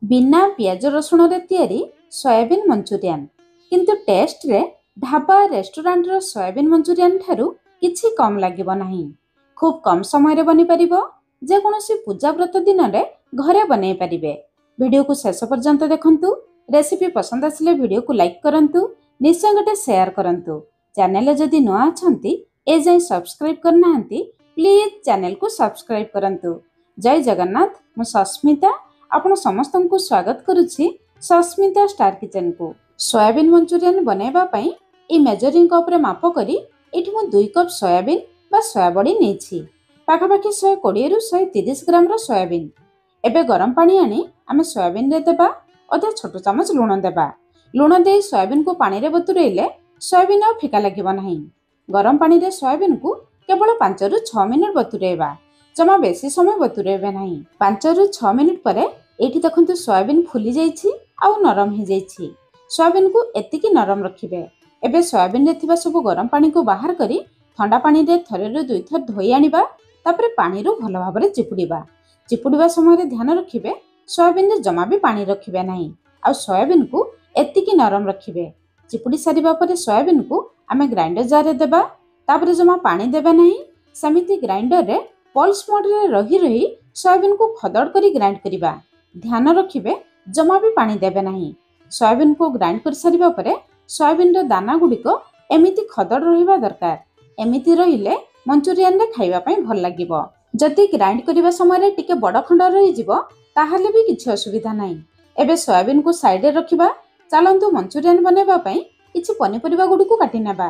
बिना पियाज रसुण रे तैयारी सोयाबीन मंचूरियन किंतु टेस्ट रे ढाबा रेस्टोरेंट रो सोयाबीन मंचूरियन ठारू किछि कम लागिबो नाही। खूब कम समय रे बनि परिबो। जे कोनोसी पूजा व्रत दिन रे घरे बनै परिबे। वीडियो को शेष पर्यंत देखंतु। रेसिपी पसंद आसिले वीडियो को लाइक करंतु। निश्चय गटे शेयर करंतु। चैनल जदि नवा अछंती ए जाय सब्सक्राइब करनाहंती प्लीज चैनल को सब्सक्राइब करंतु। जय जगन्नाथ। मु सस्मिता आपण समस्त को स्वागत करुछि सस्मिता स्टार किचन को। सोयाबीन मंचूरियन बनैबा पई ए मेजरिंग कप रे माप करी एठी मु 2 कप सोयाबीन बा सोयाबडी नेछि। पाखापाखि 120 रु 130 ग्राम रो सोयाबीन। एबे गरम पानी आनी आमे सोयाबीन रे देबा। अधा छोट चमच लूण देबा। लूण दे सोयाबीन को पानी रे बतुरेले सोयाबीन आ फिका लागिबो नाही। गरम पानी रे सोयाबीन को केवल 5 रु 6 मिनिट बतुरेबा। जमा बेसी समय बतुरेबे नाही। 5 रु 6 मिनिट परे एठी देखंतु सोयाबीन फुली जाईछि आउ नरम हे जाईछि। सोयाबीन को एतिकी नरम रखिबे। एबे सोयाबीन रे थिबा सब गरम पानी को बाहर करी ठंडा पानी रे थरे रु 2 थर धोई आनिबा। तापरे पानी रु भलो भाबरे चिपुडिबा समय रे ध्यान रखिबे सोयाबीन रे जमा भी पानी रखिबे नाही। आ सोयाबीन को एतिकी नरम रखिबे। चिपुडी सारिबा परे सोयाबीन को आमे ग्राइंडर जार रे देबा। तापरे जमा पानी देबे नाही। समिति ग्राइंडर रे पल्स मोड रे रही रही सोयाबीन को खदड़ करी ग्राइंड करिबा। ध्यान रखिबे जमा भी पानी देबे नाही। सोयाबीन को ग्राइंड कर सारिबा परे सोयाबीन रो दाना गुडिको एमिति खदड़ रहिबा दरकार। एमिति रहिले मंचूरियन रे खाइबा पई भल लागिबो। जति ग्राइंड करिबा समय रे टिके बड़ खंड रहि जिवो ताहाले भी किछि असुविधा नाही। एबे सोयाबीन को साइड रे रखिबा। चालंतु मंचूरियन बनेबा पई किछि पनिपरिबा गुडिको काटि नेबा।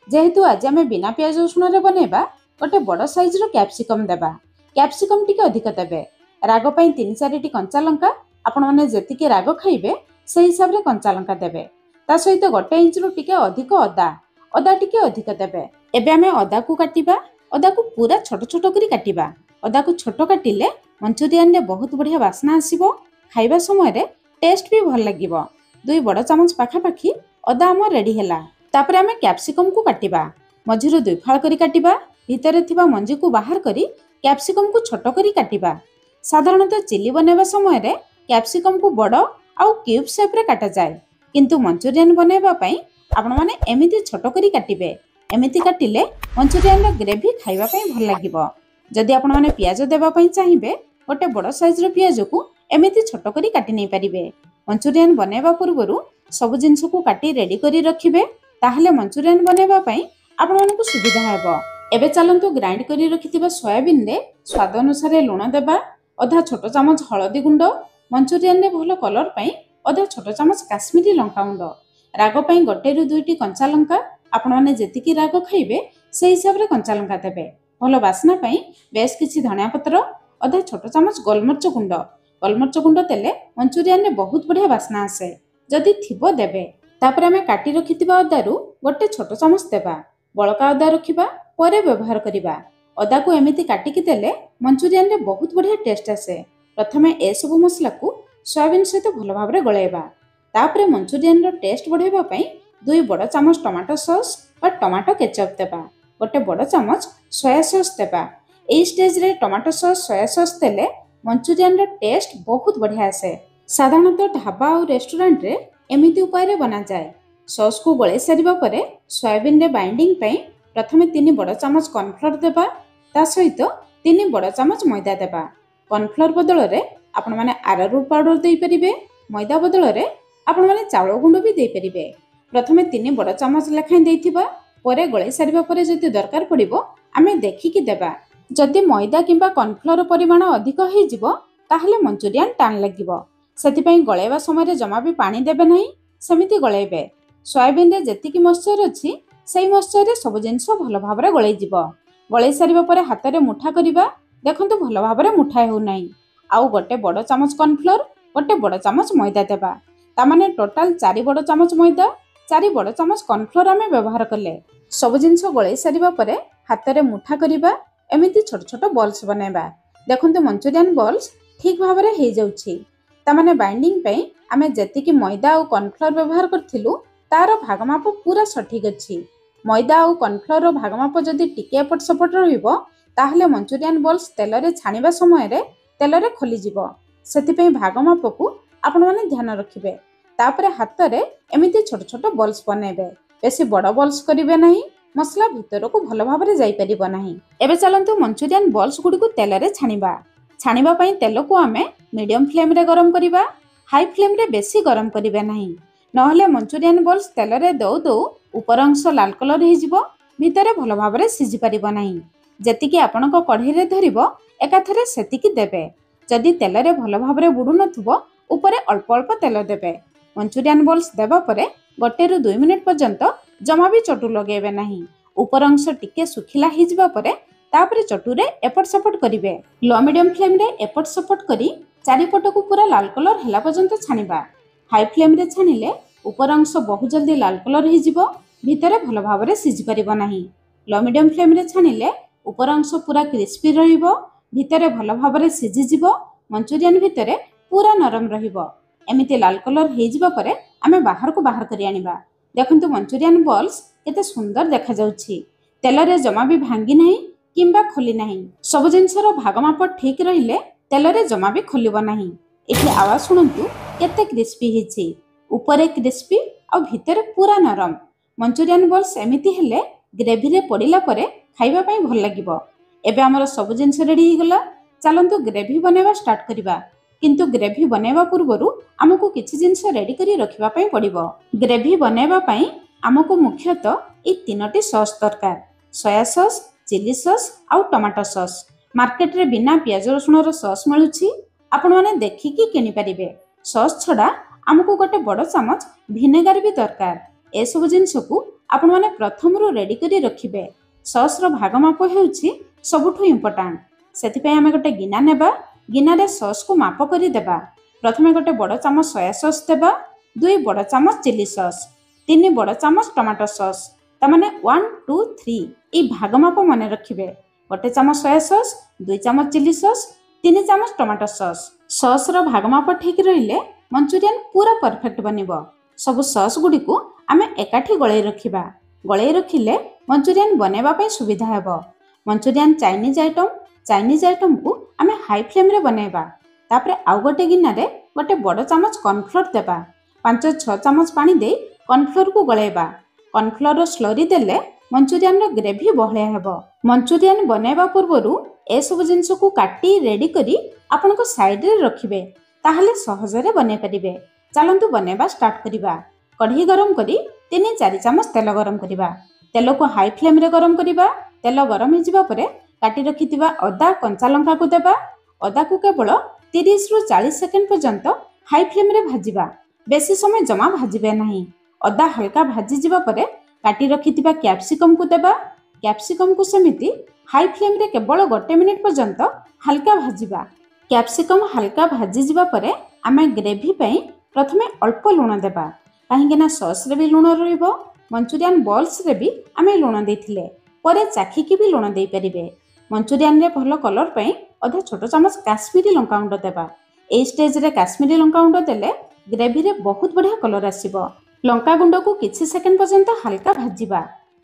जेहेतु आज आमे बिना पियाज रसुण रे बनेबा गोटे बड़ साइज रो कैप्सिकम देबा। कैप्सिकम टिके अधिक देबे। राग पई 3-4 कंचा लंका आपण माने जेतिके राग खाइबे से हिसाब रे कंचा लंका देबे। ता सहित 1 इंच रो टिके अधिक अदा टिके अधिक देबे। एबे आमे अदा को काटिबा। अदा को पूरा छोट छोट करी काटिबा। अदा को छोट काटिले मंचूरियन रे बहुत बढ़िया वासना आसीबो। खाइबा समय रे टेस्ट भी भल लागिबो। 2 बड़ चमच पाखापाखि अदा हम रेडी हैला। तापरे आमे कैप्सिकम को काटिबा। मझिरो 2 फाळ करी काटिबा। भितरे थिबा मंजी को बाहर करी कैप्सिकम को छोट करी काटिबा। साधारणतः चिली बनेबा समय रे कैप्सिकम को बड़ आउ क्यूब शेप रे काटा जाय। किंतु मंचूरियन बनेबा पई आपण माने एमिति छोट करी काटिबे। एमिति काटिले मंचूरियन रे ग्रेवी खाइबा पई भल लागिबो। जदि आपण माने पियाज देबा पई चाहिबे गोटे बड़ साइज रो पियाज को एमिति छोट करी काटि नै परिबे। मंचूरियन बनेबा पूर्वरु सब जिंस को काटि रेडी करी रखिबे। ताहाले मंचूरियन बनेबा पई आपण मानकु सुविधा हेबो। एबे चलंतु ग्राइंड करी रखिथिबा सोयाबीन रे स्वाद अनुसार लूण देबा। अधा छोट चमच हळदी गुंड। मंचूरियन रे भलो कलर पई अधा छोट चमच काश्मीरी लंका गुंड। राग पई 1 रु 2 कंचा लंका आपण माने जेतिकी राग खाइबे से हिसाब रे कंचा लंका देबे। भलो वासना पई बेस किछि धनिया पत्र। अधा छोट चमच गोलमर्च गुंड। गोलमर्च गुंड तेले मंचूरियन रे बहुत बढ़िया वासना आसे। जदि थिबो देबे। तापर हमें काटी रखिथिबा अदा रु 1 छोट चमच देबा। बळका अदा रखिबा परे व्यवहार करिबा। अदा को एमिति काटिकी देले मंचूरियन रे बहुत बढ़िया टेस्ट आसे। प्रथमे ए सब मसला को सोयाबीन सहित भलो भाबरे गळेबा। तापरे मंचूरियन रो टेस्ट बढ़ेबा पई 2 बड़ चमच टमाटो सॉस बा टमाटो केचप देबा। गोटे बड़ चमच सोया सॉस देबा। ए स्टेज रे टमाटो सॉस सोया सॉस देले मंचूरियन रो टेस्ट बहुत बढ़िया आसे। साधारणतः ढाबा और रेस्टोरेंट रे एमिति उपाय रे बना जाय। सॉस को गळे सारिबा परे सोयाबीन रे बाइंडिंग पई प्रथमे 3 बड़ चमच कॉर्नफ्लोर देबा। ता सहित 3 बड़ चमच मैदा देबा। कॉर्नफ्लोर बदल रे आपण माने अरारोट पाउडर देई परिबे। मैदा बदल रे आपण माने चावल गुंड भी देई परिबे। प्रथमे 3 बड़ चमच लेखाई देइथिबा। परे गळे सारिबा परे जति दरकार पड़िबो आमे देखिकी देबा। जति मैदा किंबा कॉर्नफ्लोर परिमाण अधिक हे जिवो ताहले मंचूरियन टान लागिबो। सेति पई गळेबा समय रे जमा भी पानी देबे नाही। समिति गळेबे। सोयाबीन रे जेतिकी मॉइस्चर अछि सेही मॉइस्चर रे सब जिंस भलो भाबरे गळै जिवो। गळै सारिबा परे हाथ रे मुठा करिबा। देखंतु भलो भाबरे मुठा हेउ नाही। आउ गोटे बड़ चमच कॉर्नफ्लोर गोटे बड़ चमच मैदा देबा। ता माने टोटल 4 बड़ चमच मैदा 4 बड़ चमच कॉर्नफ्लोर आमे व्यवहार करले। सब जिंस गळै सारिबा परे हाथ रे मुठा करिबा। एमिति छोट छोट बॉल्स बनेबा। देखंतु मंचूरियन बॉल्स ठीक भाबरे हे जाउछि। ता माने बाइंडिंग पई आमे जेतिकी मैदा और कॉर्नफ्लोर व्यवहार करथिलु तार भागमाप पूरा सठिक अछि। मैदा और कॉर्नफ्लोर भागमाप जदि टिके एपट सपट रहिबो ताहले मंचूरियन बॉल्स तेल रे छानिबा समय रे तेल रे खोली जिवो। सेति पई भागमाप को आपण माने ध्यान रखिबे। तापरे हाथ रे एमिति छोट छोट बॉल्स बनेबे। बेसी बड़ बॉल्स करिवे नाही, मसला भितर को भल भाव रे जाई परिबो नाही। एबे चलंतु मंचूरियन बॉल्स गुडी को तेल रे छानिबा। छानिबा पई तेल को आमे मीडियम फ्लेम रे गरम करिबा। हाई फ्लेम रे बेसी गरम करिवे नाही, नहले मंचूरियन बॉल्स तेल रे दौ दौ ऊपर अंश लाल कलर हे जिवो, भितरे भल भाव रे सिझी परिबो नाही। जेतिकी आपनको कढ़ी रे धरिबो एकाथरे सेतिकी देबे। जदि तेल रे भल भाव रे बुडु नथुबो ऊपरे अल्प अल्प तेल देबे। मंचूरियन बॉल्स देबा परे 1 ରୁ 2 मिनिट पर्यंत जमा भी चटु लगेबे नाही। ऊपर अंश टिके सुखिला हे जिबा परे तापरे चटु रे एपट सपट करिवे। लो मीडियम फ्लेम रे एपट सपट करी चारिपट को पूरा लाल कलर हैला पर्यंत छानिबा। हाई फ्लेम रे छानिले ऊपर अंश बहुत जल्दी लाल कलर हे जिवो, भितरे भल भाव रे सिझी परिबो नाही। लो मीडियम फ्लेम रे छानिले ऊपर अंश पूरा क्रिस्पी रहिबो, भितरे भल भाव रे सिझी जिवो, मंचूरियन भितरे पूरा नरम रहिबो। एमिति लाल कलर हे जिबा परे आमे बाहर को बाहर करी आनिबा। देखंतु मंचूरियन बॉल्स केते सुंदर देखा जाउछि। तेल रे जमा भी भांगी नाही किंबा खोली नाही। सब जिंसर भाग माप ठीक रहिले तेल रे जमा भी खोलिबो नाही। एठी आवाज सुनंतु केते क्रिस्पी हिछि, ऊपरे क्रिस्पी आ भितरे पूरा नरम। मंचूरियन बॉल्स एमिति हेले ग्रेवी रे पडिला परे खाइबा पई भल लागिबो। एबे हमर सब जिंस रेडी हे गला। चलंतु ग्रेवी बनेबा स्टार्ट करिबा। किंतु ग्रेवी बनेबा पूर्वरु हमकु किछि जिंस रेडी करी रखिबा पई पडिबो। ग्रेवी बनेबा पई हमकु मुख्यतः ए तीनोटी सॉस दरकार। सोया सॉस, चिली सॉस आ टमाटो सॉस। मार्केट रे बिना प्याज रसुण रो सॉस मिलुछि, आपण माने देखिकी किनि परिबे। सॉस छडा हमकु गोटे बड़ चामच विनेगार भी दरकार। ए सब जिंस को आपण माने प्रथम रु रेडी करी रखिबे। सॉस रो भाग माप हेउछि सबुठु इम्पोर्टेंट। सेति पई हमें गोटे गिना नेबा। गिना रे सॉस को माप करी देबा। प्रथमे गोटे बड़ चामच सोया सॉस देबा, 2 बड़ चामच चिली सॉस, 3 बड़ चामच टमाटो सॉस। तमाने 1 2 3 ई भाग माप मने रखिबे। गोटे चामच सोया सॉस, 2 चामच चिली सॉस, 3 चामच टमाटो सॉस। सॉस रो भाग माप ठीक रहिले मंचूरियन पूरा परफेक्ट बनिबो। सब सॉस गुडी को आमे एकाठी गळै रखिबा। गळै रखिले मंचूरियन बनेबा पई सुविधा हेबो। मंचूरियन चाइनीज आइटम को आमे हाई फ्लेम रे बनेबा। तापरे आउ गोटे गिना रे गोटे बड़ चामच कॉर्नफ्लोर देबा। 5-6 चामच पानी दे कॉर्नफ्लोर को गळैबा। कॉर्नफ्लोर रो स्लरी देले मंचूरियन रो ग्रेवी बहळिया हेबो। मंचूरियन बनेबा पूर्वरु ए सब जिंस को काटी रेडी करी आपन को साइड रे रखिबे, ताहले सहज रे बने परिबे। चलंतु बनेबा स्टार्ट करिबा। कढ़ी गरम करी 3-4 चामच तेल गरम करिबा। तेल को हाई फ्लेम रे गरम करिबा। तेल गरम हे जिबा परे काटी रखिथिबा अदा कंचा लंका को देबा। अदा को केवल 30 ରୁ 40 सेकंड पर्यंत हाई फ्लेम रे भाजिबा। बेसी समय जमा भाजिबे नाही। अदा हल्का भाजी जिबा परे काटी रखिथिबा कैप्सिकम को देबा। कैप्सिकम को सेमिति हाई फ्लेम रे केवल 1 मिनिट पर्यंत हल्का भाजिबा। कैप्सिकम हल्का भाजी जिबा परे आमे ग्रेवी पई प्रथमे अल्प लूण देबा, काहेकि ना सॉस रे भी लूण रहिबो। मंचूरियन बॉल्स रे भी आमे लूण देथिले, परे चाखिकी भी लूण देई परिबे। मंचूरियन रे भलो कलर पई अधा छोट चामच काश्मीरी लंका गुंड देबा। ए स्टेज रे काश्मीरी लंका गुंड देले ग्रेवी रे बहुत बढ़िया कलर आसीबो। लंका गुंड को किछि सेकंड पर्यंत हल्का भाजिबा।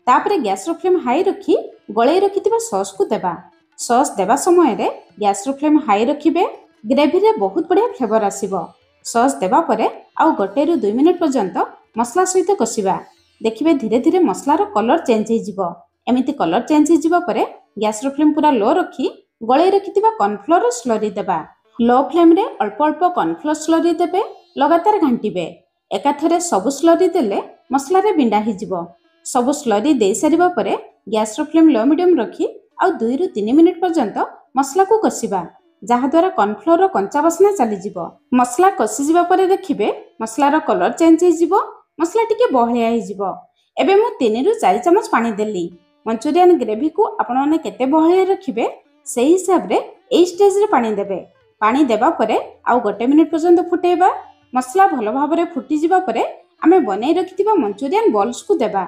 तापरे गैस रो फ्लेम हाई रखी गळै रखिथिबा सॉस को देबा। सॉस देबा समय रे गैस रो फ्लेम हाई रखिबे। ग्रेवी रे बहुत बढ़िया फ्लेवर आसीबो। सॉस देबा परे आउ 1 ରୁ 2 मिनिट पर्यंत मसला सहित कसिबा। देखिबे धीरे धीरे मसलार कलर चेंज हे जिवो। एमिति कलर चेंज हे जिवो परे गैस रो फ्लेम पूरा लो रखी गळै रखिथिबा कॉर्नफ्लोर स्लरी देबा। लो फ्लेम रे अल्प अल्प कॉर्नफ्लोर स्लरी देबे। लगातार घांटीबे। एकाथरे सब स्लरी देले मसला रे बिंडा हे जिवो। सब स्लरी दे सारिबा परे गैस रो फ्लेम लो मीडियम रखी आउ 2 ରୁ 3 मिनिट पर्यंत मसला को कसिबा, जहा द्वारा कॉर्नफ्लोर रो कंचा बासना चली जिवो। मसला कसी जिबा परे देखिबे मसला रो कलर चेंज हे जिवो। मसला टिके बहळिया हे जिवो। एबे मु 3 ରୁ 4 चामच पानी देली। मंचूरियन ग्रेवी को आपण माने केते बहळिया रखिबे सेही हिसाब रे ए स्टेज रे पानी देबे। पानी देबा परे आउ 1 मिनिट पर्यंत फुटेबा। मसला भलो भाव रे फुटी जिबा परे आमे बनै रखिथिबा मंचूरियन बॉल्स को देबा।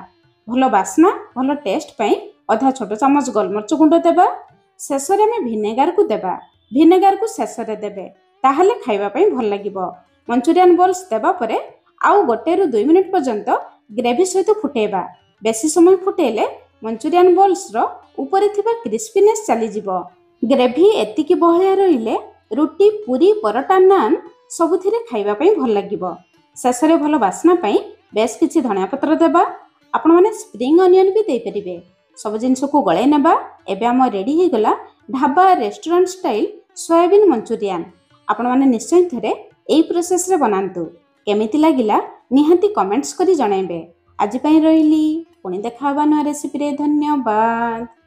भलो बासना भलो टेस्ट पई आधा छोट चामच गोलमरिच गुंड देबा। शेष रे आमे विनेगार को देबा। विनेगार को शेष रे देबे, ताहले खाइबा पई भल लागिबो। मंचूरियन बॉल्स देबा परे आउ 1 ରୁ 2 मिनिट पर्यंत ग्रेवी सहित फुटेबा। बेसी समय फुटेले मंचूरियन बॉल्स रो ऊपर थिबा क्रिस्पीनेस चली जिवो। ग्रेवी एतिकी बहळिया रहिले रुटी, पूरी, परोटा, नान ସବୁଥିରେ ଖାଇବା ପାଇଁ ଭଲ ଲାଗିବ। ଶେଷରେ ଭଲ ବାସ୍ନା ପାଇଁ ବେଶ କିଛି ଧନିଆ ପତ୍ର ଦେବା। ଆପଣମାନେ ସ୍ପ୍ରିଙ୍ଗ ଅନିଅନ୍ ବି ଦେଇପାରିବେ। ସବୁ ଜିନିଷକୁ ଗଳେଇ ନେବା। ଏବେ ଆମ ରେଡ଼ି ହୋଇଗଲା dhaba restaurant style soybean Manchurian. ଆପଣମାନେ ନିଶ୍ଚୟ ଥରେ ଏହି ପ୍ରୋସେସ୍ରେ ବନାନ୍ତୁ। କେମିତି ଲାଗିଲା ନିହାତି କମେଣ୍ଟସ୍ କରି ଜଣାଇବେ। ଆଜି ପାଇଁ ରହିଲି, ପୁଣି ଦେଖା ହେବା ନୂଆ ରେସିପିରେ। ଧନ୍ୟବାଦ।